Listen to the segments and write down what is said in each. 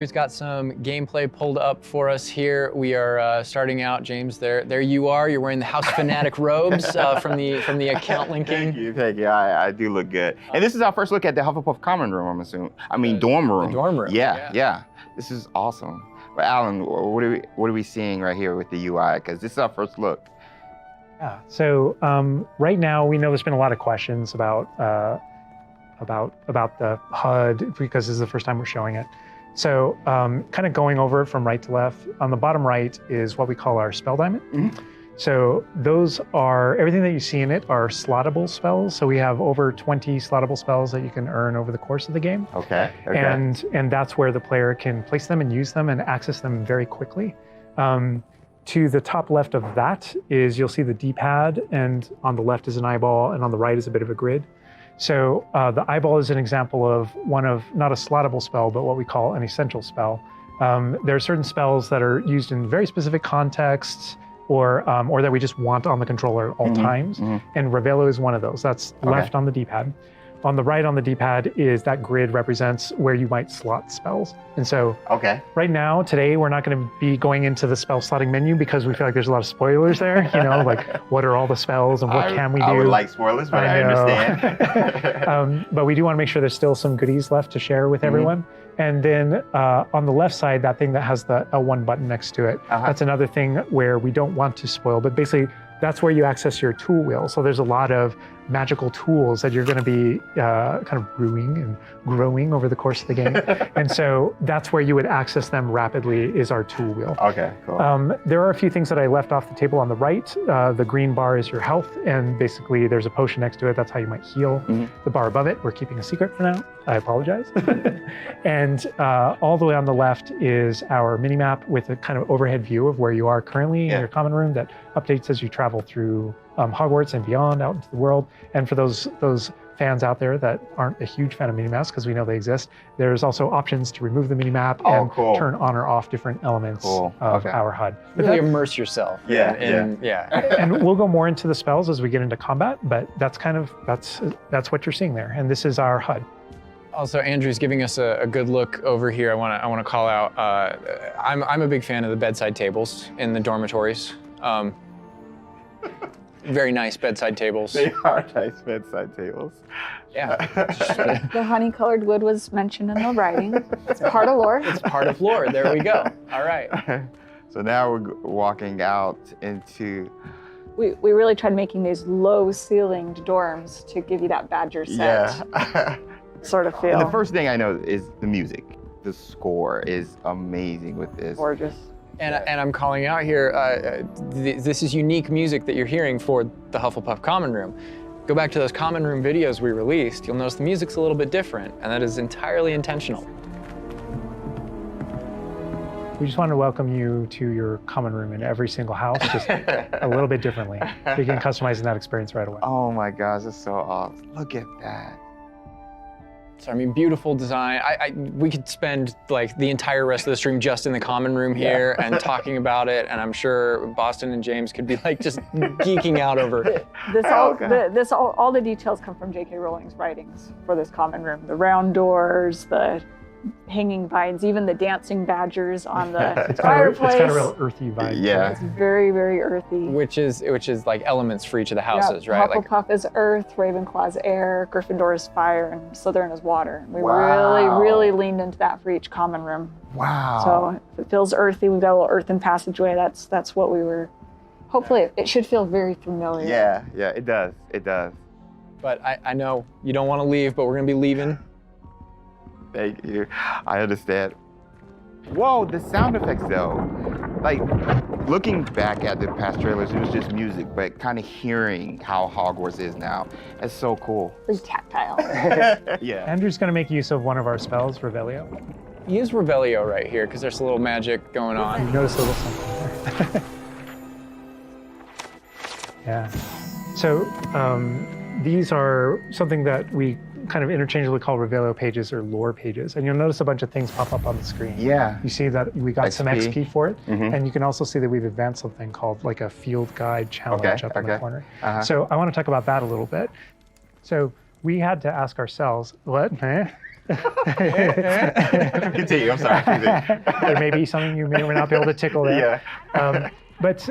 We've got some gameplay pulled up for us here. We are starting out, James. There you are. You're wearing the House Fanatic robes from the account linking. Thank you. I do look good. And this is our first look at the Hufflepuff common room, I'm assuming. I mean, dorm room. The dorm room. Yeah. This is awesome. But Alan, what are we seeing right here with the UI? Because this is our first look. Yeah. So right now, we know there's been a lot of questions about the HUD because this is the first time we're showing it. So kind of going over it from right to left, on the bottom right is what we call our spell diamond. Mm-hmm. So those are, everything that you see in it are slottable spells. So we have over 20 slottable spells that you can earn over the course of the game. Okay. And that's where the player can place them and use them and access them very quickly. To the top left of that is, you'll see the D-pad, and on the left is an eyeball, and on the right is a bit of a grid. So the eyeball is an example of one of, not a slottable spell, but what we call an essential spell. There are certain spells that are used in very specific contexts, or that we just want on the controller at all times. Mm-hmm. And Revelio is one of those. That's left on the D-pad. On the right on the D-pad is that grid represents where you might slot spells. And so right now, today, we're not going to be going into the spell slotting menu because we feel like there's a lot of spoilers there. You know, like what are all the spells and what can we do? I would like spoilers, but I understand. But we do want to make sure there's still some goodies left to share with everyone. And then on the left side, that thing that has the L1 button next to it, that's another thing where we don't want to spoil, but basically that's where you access your tool wheel. So there's a lot of magical tools that you're going to be kind of brewing and growing over the course of the game. And so that's where you would access them rapidly, is our tool wheel. Okay, cool. There are a few things that I left off the table on the right. The green bar is your health, and basically there's a potion next to it. That's how you might heal. The bar above it, we're keeping a secret for now. I apologize. And all the way on the left is our mini-map with a kind of overhead view of where you are currently in your common room that updates as you travel through Hogwarts and beyond out into the world. And for those fans out there that aren't a huge fan of minimaps, because we know they exist, there's also options to remove the minimap and turn on or off different elements of our HUD. But really immerse yourself. And we'll go more into the spells as we get into combat, but that's kind of, that's what you're seeing there. And this is our HUD. Also, Andrew's giving us a good look over here. I want to call out, I'm a big fan of the bedside tables in the dormitories. Very nice bedside tables. They are nice bedside tables. Yeah. The honey-colored wood was mentioned in the writing. It's part of lore. It's part of lore. There we go. All right. So now we're walking out into... We really tried making these low-ceilinged dorms to give you that Badger set sort of feel. And the first thing I know is the music. The score is amazing with this. Gorgeous. And I'm calling out here, this is unique music that you're hearing for the Hufflepuff Common Room. Go back to those Common Room videos we released, you'll notice the music's a little bit different, and that is entirely intentional. We just want to welcome you to your common room in every single house, just a little bit differently. So you can customize that experience right away. Oh my gosh, that's so awesome. Look at that. So I mean, beautiful design. We could spend like the entire rest of the stream just in the common room here and talking about it, and I'm sure Boston and James could be like just geeking out over it. All the details come from J.K. Rowling's writings for this common room. The round doors, the hanging vines, even the dancing badgers on the fireplace. It's got a real earthy vibe. Yeah. It's very, very earthy. Which is like elements for each of the houses, right? Hufflepuff is earth, Ravenclaw is air, Gryffindor is fire, and Slytherin is water. We really leaned into that for each common room. Wow. So if it feels earthy, we've got a little earthen passageway. That's what we were. Hopefully, it should feel very familiar. Yeah, it does. It does. But I know you don't want to leave, but we're gonna be leaving. Thank you. I understand. Whoa, the sound effects though. Like, looking back at the past trailers, it was just music, but kind of hearing how Hogwarts is now, it's so cool. Very tactile. Yeah. Andrew's going to make use of one of our spells, Revelio. Use Revelio right here, because there's a little magic going on. You notice a little something there. Yeah. So these are something that we kind of interchangeably call Revelio pages or lore pages. And you'll notice a bunch of things pop up on the screen. Yeah. You see that we got some XP for it. Mm-hmm. And you can also see that we've advanced something called like a field guide challenge up in the corner. So I want to talk about that a little bit. So we had to ask ourselves, what? Continue. I'm sorry. Continue. There may be something you may or may not be able to tickle there. Yeah. But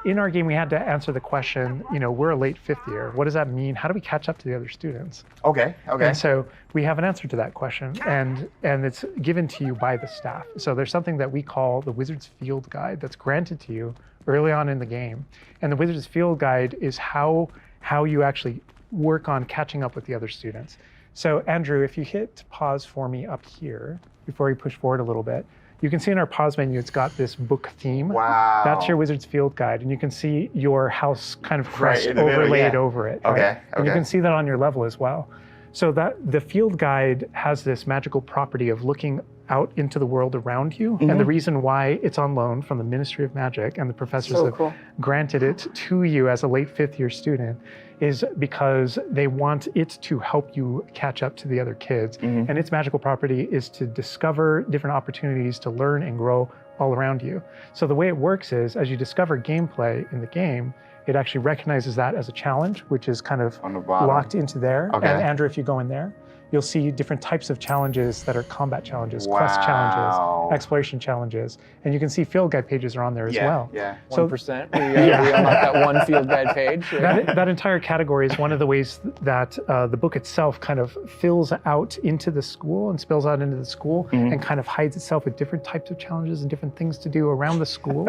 in our game, we had to answer the question, we're a late fifth year. What does that mean? How do we catch up to the other students? Okay. And so we have an answer to that question, and it's given to you by the staff. So there's something that we call the Wizard's Field Guide that's granted to you early on in the game. And the Wizard's Field Guide is how you actually work on catching up with the other students. So Andrew, if you hit pause for me up here, before we push forward a little bit, you can see in our pause menu, it's got this book theme. Wow. That's your Wizard's Field Guide. And you can see your house kind of crest overlaid over it. Okay. Right? And you can see that on your level as well. So that the field guide has this magical property of looking out into the world around you. And the reason why it's on loan from the Ministry of Magic and the professors that granted it to you as a late fifth year student is because they want it to help you catch up to the other kids. And its magical property is to discover different opportunities to learn and grow all around you. So the way it works is, as you discover gameplay in the game, it actually recognizes that as a challenge, which is kind of on the bottom. locked into there. Okay. And Andrew, if you go in there, you'll see different types of challenges that are combat challenges, quest challenges, exploration challenges. And you can see field guide pages are on there as well. Yeah. 1%. We unlocked that one field guide page. That entire category is one of the ways that the book itself kind of fills out into the school and spills out into the school and kind of hides itself with different types of challenges and different things to do around the school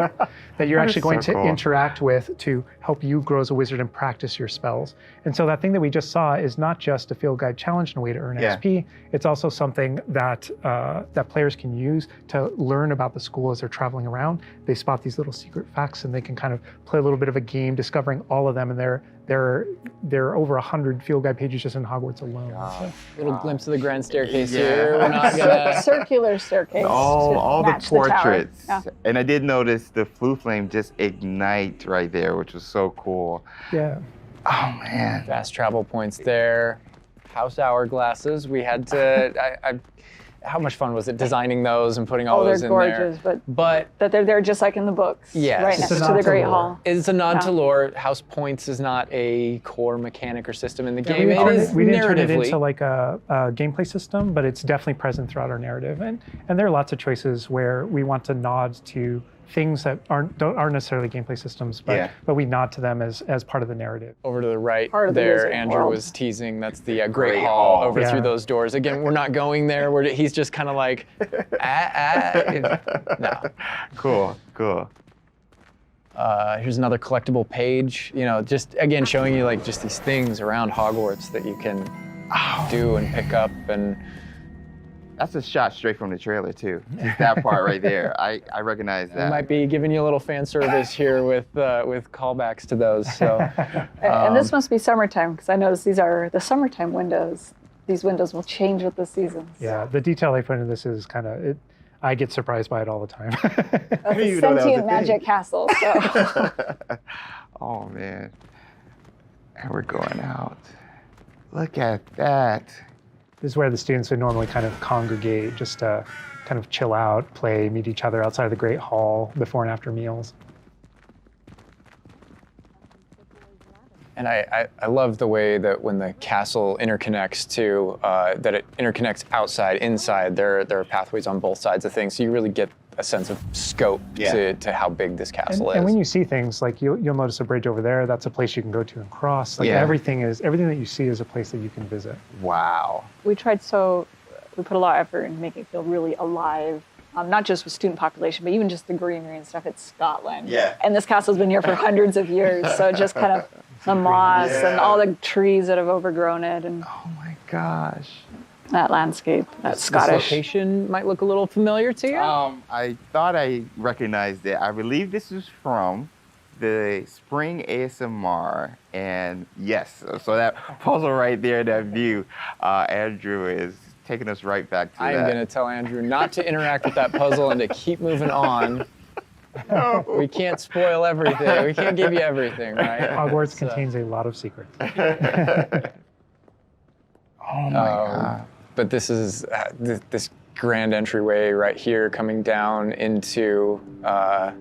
that you're actually going to interact with to help you grow as a wizard and practice your spells. And so that thing that we just saw is not just a field guide challenge and a way to earn XP. It's also something that that players can use to learn about the school as they're traveling around. They spot these little secret facts and they can kind of play a little bit of a game discovering all of them. And there are over 100 field guide pages just in Hogwarts alone. So. Little glimpse of the grand staircase here. We're not gonna... Circular staircase. All the portraits. The and I did notice the flue flame just ignite right there, which was so cool. Yeah. Oh man. Fast travel points there. House hourglasses. We had to. How much fun was it designing those and putting all those in there? They're gorgeous, but that they're there just like in the books. Yes. Right next to the Great Hall. It's a nod to lore. House points is not a core mechanic or system in the game. We It didn't turn it into like a gameplay system, but it's definitely present throughout our narrative. And there are lots of choices where we want to nod to things that aren't necessarily gameplay systems, but we nod to them as part of the narrative. Over to the right Part of the there, Wizard Andrew world. was teasing. That's the Great Hall over through those doors. Again, we're not going there. He's just kind of like, no. Cool. Here's another collectible page. Just again showing you like just these things around Hogwarts that you can do and pick up and. That's a shot straight from the trailer too. Just that part right there. I recognize that. We might be giving you a little fan service here with callbacks to those. So. And this must be summertime because I noticed these are the summertime windows. These windows will change with the seasons. Yeah, the detail I put into this is kind of I get surprised by it all the time. That's a sentient magic castle. So. Oh man. And we're going out. Look at that. This is where the students would normally kind of congregate, just to kind of chill out, play, meet each other outside of the Great Hall before and after meals. And I love the way that when the castle interconnects to, that it interconnects outside, inside. There are pathways on both sides of things, so you really get a sense of scope to how big this castle is. And when you see things, like you'll notice a bridge over there, that's a place you can go to and cross. Like everything that you see is a place that you can visit. Wow. We put a lot of effort in making it feel really alive. Not just with student population, but even just the greenery and stuff. It's Scotland. Yeah. And this castle's been here for hundreds of years, so just kind of the moss and all the trees that have overgrown it, and Oh my gosh. that landscape, that This Scottish. location might look a little familiar to you. I thought I recognized it. I believe this is from the Spring ASMR, and yes, so that puzzle right there, that view, Andrew is taking us right back to I am going to tell Andrew not to interact with that puzzle and to keep moving on. No. We can't spoil everything. We can't give you everything, right? Hogwarts contains a lot of secrets. Oh my God. But this is this grand entryway right here coming down into a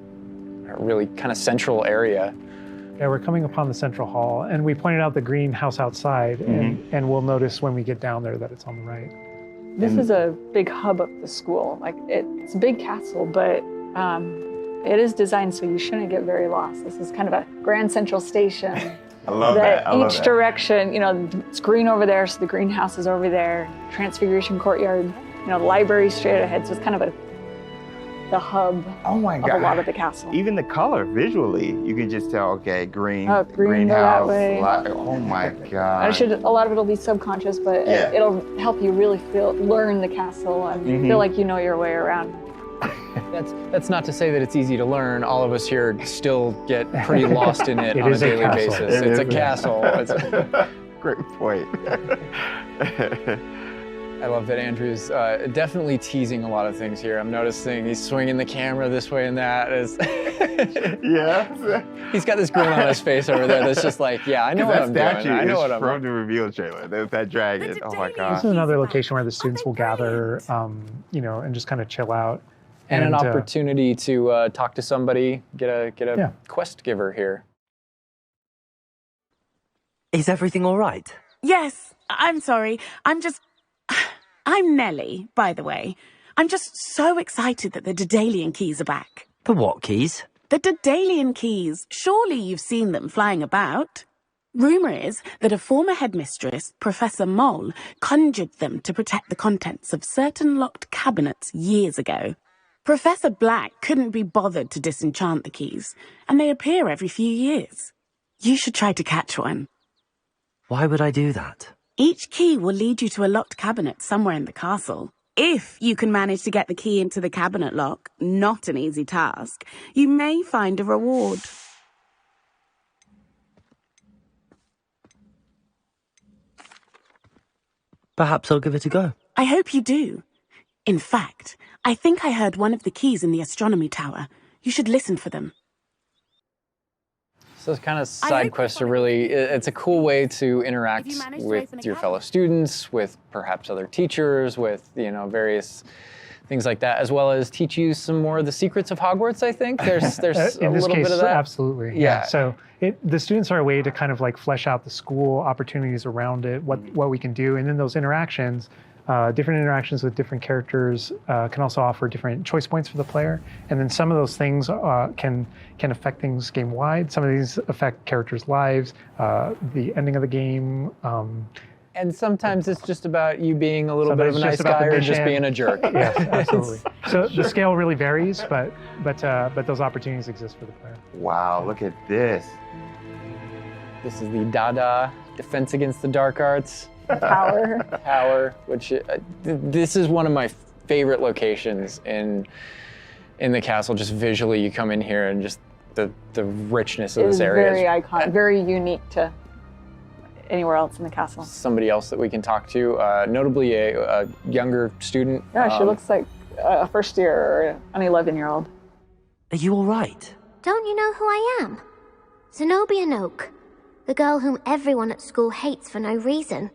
really kind of central area. Yeah, we're coming upon the central hall, and we pointed out the greenhouse outside, and we'll notice when we get down there that it's on the right. This is a big hub of the school. Like it's a big castle, but it is designed so you shouldn't get very lost. This is kind of a grand central station. I love that. I love Each that. direction, it's green over there, so the greenhouse is over there. Transfiguration courtyard, the library straight ahead. So it's kind of the hub Oh my of God. a lot of the castle. Even the color visually, you can just tell, okay, green, Oh, green, go greenhouse. that way. Oh my God. A lot of it'll be subconscious, but Yeah. it'll help you really learn the castle and feel like you know your way around. That's not to say that it's easy to learn. All of us here still get pretty lost in it, It on a is a daily castle. basis. It It's a is. castle. Great point. I love that Andrew's definitely teasing a lot of things here. I'm noticing he's swinging the camera this way and that. Yeah. He's got this grin on his face over there that's just like, yeah, I know what I'm That doing. I know what I'm from the reveal trailer. There's that dragon. Oh my This God. is another location where the students will gather, and just kind of chill out. And an opportunity to talk to somebody, get a quest giver here. Is everything all right? Yes, I'm sorry. I'm Nellie, by the way. I'm just so excited that the Daedalian keys are back. The what keys? The Daedalian keys. Surely you've seen them flying about. Rumour is that a former headmistress, Professor Moll, conjured them to protect the contents of certain locked cabinets years ago. Professor Black couldn't be bothered to disenchant the keys, and they appear every few years. You should try to catch one. Why would I do that? Each key will lead you to a locked cabinet somewhere in the castle. If you can manage to get the key into the cabinet lock, not an easy task, you may find a reward. Perhaps I'll give it a go. I hope you do. In fact, I think I heard one of the keys in the astronomy tower. You should listen for them. So those kind of side quests are really, it's a cool way to interact If you manage to with open a your cabinet. fellow students, with perhaps other teachers, with, various things like that, as well as teach you some more of the secrets of Hogwarts, I think. There's a in this little case, bit of that. absolutely. Yeah. So the students are a way to kind of like flesh out the school opportunities around it, what we can do, and then those interactions. Different interactions with different characters can also offer different choice points for the player, and then some of those things can affect things game wide. Some of these affect characters' lives, the ending of the game. And sometimes it's just about you being a little bit of a Sometimes nice just about guy the or just mission. being a jerk. Yes, absolutely. So the scale really varies, but those opportunities exist for the player. Wow, look at this. This is the Dada Defense Against the Dark Arts Power. which this is one of my favorite locations in the castle. Just visually, you come in here and just the richness of It this is area. very iconic, very unique to anywhere else in the castle. Somebody else that we can talk to, notably a younger student. Yeah, she looks like a first year or an 11-year-old. Are you all right? Don't you know who I am? Zenobia Noak, the girl whom everyone at school hates for no reason.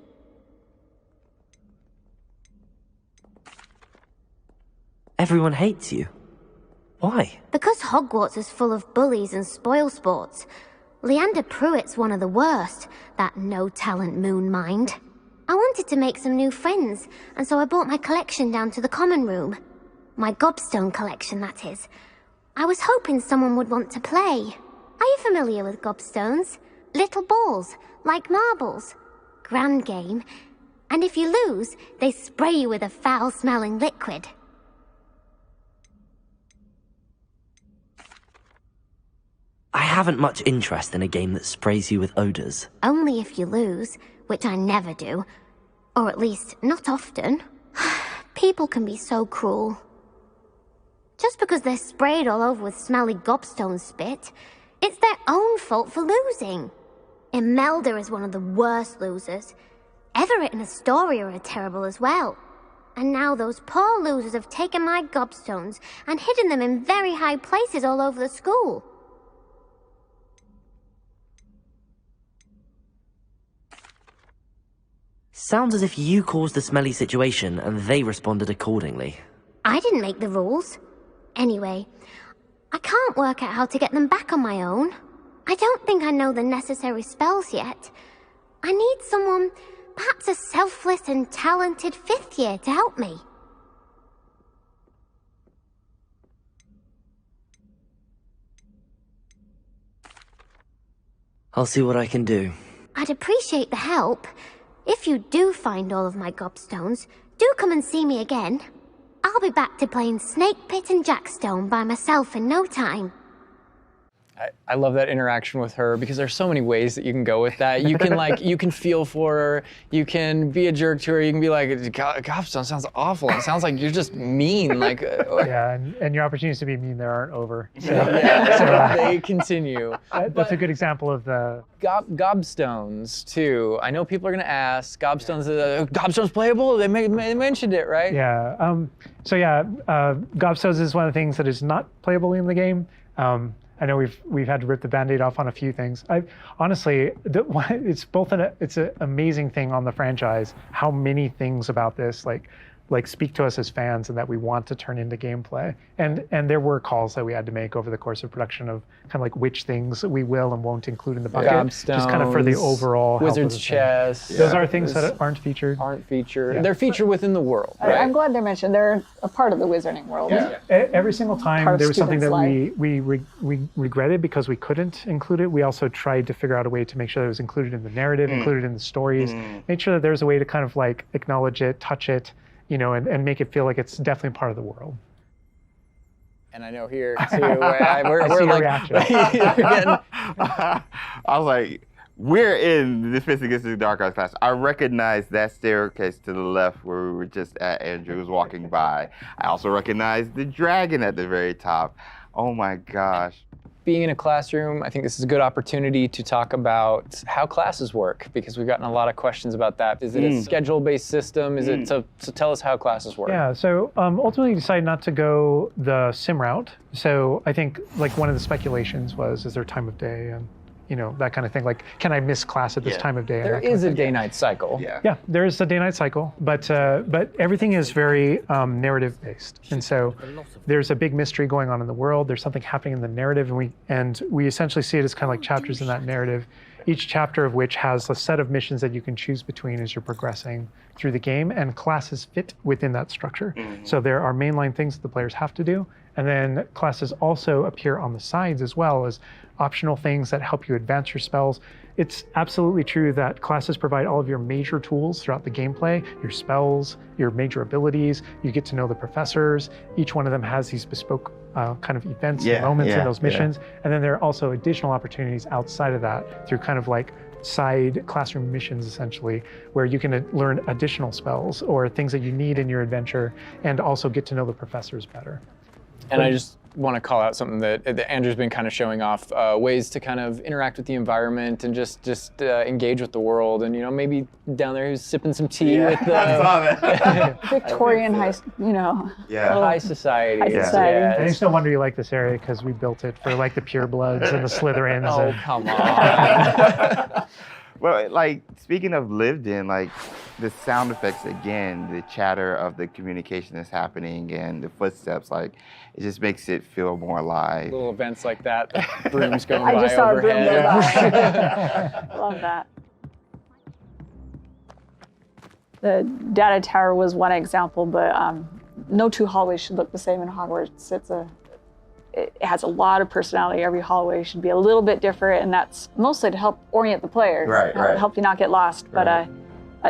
Everyone hates you. Why? Because Hogwarts is full of bullies and spoilsports. Leander Pruitt's one of the worst, that no-talent moon mind. I wanted to make some new friends, and so I brought my collection down to the common room. My gobstone collection, that is. I was hoping someone would want to play. Are you familiar with gobstones? Little balls, like marbles. Grand game. And if you lose, they spray you with a foul-smelling liquid. I haven't much interest in a game that sprays you with odors. Only if you lose, which I never do. Or at least, not often. People can be so cruel. Just because they're sprayed all over with smelly gobstone spit, it's their own fault for losing. Imelda is one of the worst losers. Everett and Astoria are terrible as well. And now those poor losers have taken my gobstones and hidden them in very high places all over the school. Sounds as if you caused the smelly situation and they responded accordingly. I didn't make the rules. Anyway, I can't work out how to get them back on my own. I don't think I know the necessary spells yet. I need someone Perhaps a selfless and talented 5th year to help me. I'll see what I can do. I'd appreciate the help. If you do find all of my gobstones, do come and see me again. I'll be back to playing Snake Pit and Jackstone by myself in no time. I love that interaction with her because there's so many ways that you can go with that. You can you can feel for her. You can be a jerk to her. You can be like, gobstone sounds awful. It sounds like you're just mean. Yeah, and your opportunities to be mean there aren't over. So, they continue. That's a good example of the gobstones too. I know people are gonna ask, gobstones playable? They mentioned it, right? Yeah. Gobstones is one of the things that is not playable in the game. I know we've had to rip the Band-Aid off on a few things. Honestly, it's an amazing thing on the franchise how many things about this speak to us as fans and that we want to turn into gameplay. And there were calls that we had to make over the course of production of kind of like which things we will and won't include in the bucket, just kind of for the overall Wizard's chest. Yeah. Those are things that aren't featured. Yeah. They're featured within the world. Right? I'm glad they're mentioned. They're a part of the Wizarding world. Yeah. Every single time there was something that we regretted because we couldn't include it, we also tried to figure out a way to make sure that it was included in the narrative, included in the stories, make sure that there's a way to kind of like acknowledge it, touch it, and make it feel like it's definitely part of the world. And I know here too, we're like, reaction. I was like, we're in the Defense Against the Dark Arts class. I recognize that staircase to the left where we were just at. Andrew was walking by. I also recognize the dragon at the very top. Oh my gosh. Being in a classroom, I think this is a good opportunity to talk about how classes work, because we've gotten a lot of questions about that. Is it a schedule-based system? Is it so tell us how classes work? Yeah, so ultimately decided not to go the sim route. So I think like one of the speculations was, is there time of day and that kind of thing. Like, can I miss class at this time of day? There is a day-night cycle. Yeah, there is a day-night cycle, but everything is very narrative-based, and so there's a big mystery going on in the world. There's something happening in the narrative, and we essentially see it as kind of like chapters in that narrative. Each chapter of which has a set of missions that you can choose between as you're progressing through the game, and classes fit within that structure. So there are mainline things that the players have to do, and then classes also appear on the sides as well as optional things that help you advance your spells. It's absolutely true that classes provide all of your major tools throughout the gameplay, your spells, your major abilities. You get to know the professors. Each one of them has these bespoke kind of events and moments in those missions. And then there are also additional opportunities outside of that through kind of like side classroom missions, essentially, where you can learn additional spells or things that you need in your adventure and also get to know the professors better. And I just want to call out something that Andrew's been kind of showing off, ways to kind of interact with the environment and just engage with the world. And, maybe down there he's sipping some tea with the Victorian high society. High society. I just no wonder you like this area because we built it for like the purebloods and the Slytherins. Oh, come on. Well, like, speaking of lived in, like, the sound effects again, the chatter of the communication that's happening and the footsteps, like, it just makes it feel more alive. Little events like that, the brooms going by I just saw overhead. a broom go by. Love that. The data tower was one example, but no two hallways should look the same in Hogwarts. It has a lot of personality. Every hallway should be a little bit different, and that's mostly to help orient the player, help you not get lost. But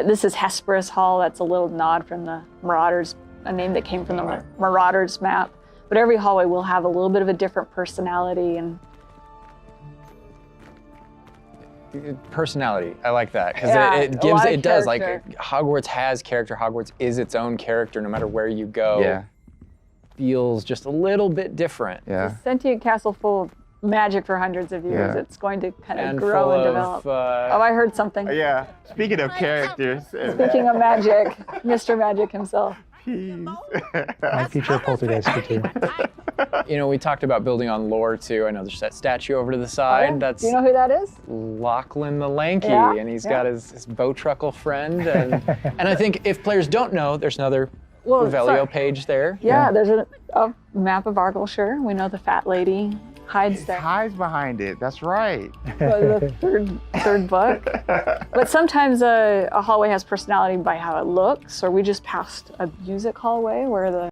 this is Hesperus Hall. That's a little nod from the Marauders, a name that came from the Marauders map. But every hallway will have a little bit of a different personality and personality. I like that because it does. Like Hogwarts has character. Hogwarts is its own character, no matter where you go. Yeah. Feels just a little bit different. Yeah. It's a sentient castle full of magic for hundreds of years. It's going to kind of grow and develop. I heard something. Yeah. Speaking of characters. Speaking of magic, Mr. Magic himself. I feature Poltergeist too. We talked about building on lore too. I know there's that statue over to the side. That's Do you know who that is? Lachlan the Lanky, Yeah, and he's got his Bowtruckle friend. And I think if players don't know, there's another Revelio page there. Yeah, there's a map of Argyllshire. We know the fat lady. hides there. Hides behind it. That's right. The third book. But sometimes a hallway has personality by how it looks, or we just passed a music hallway where the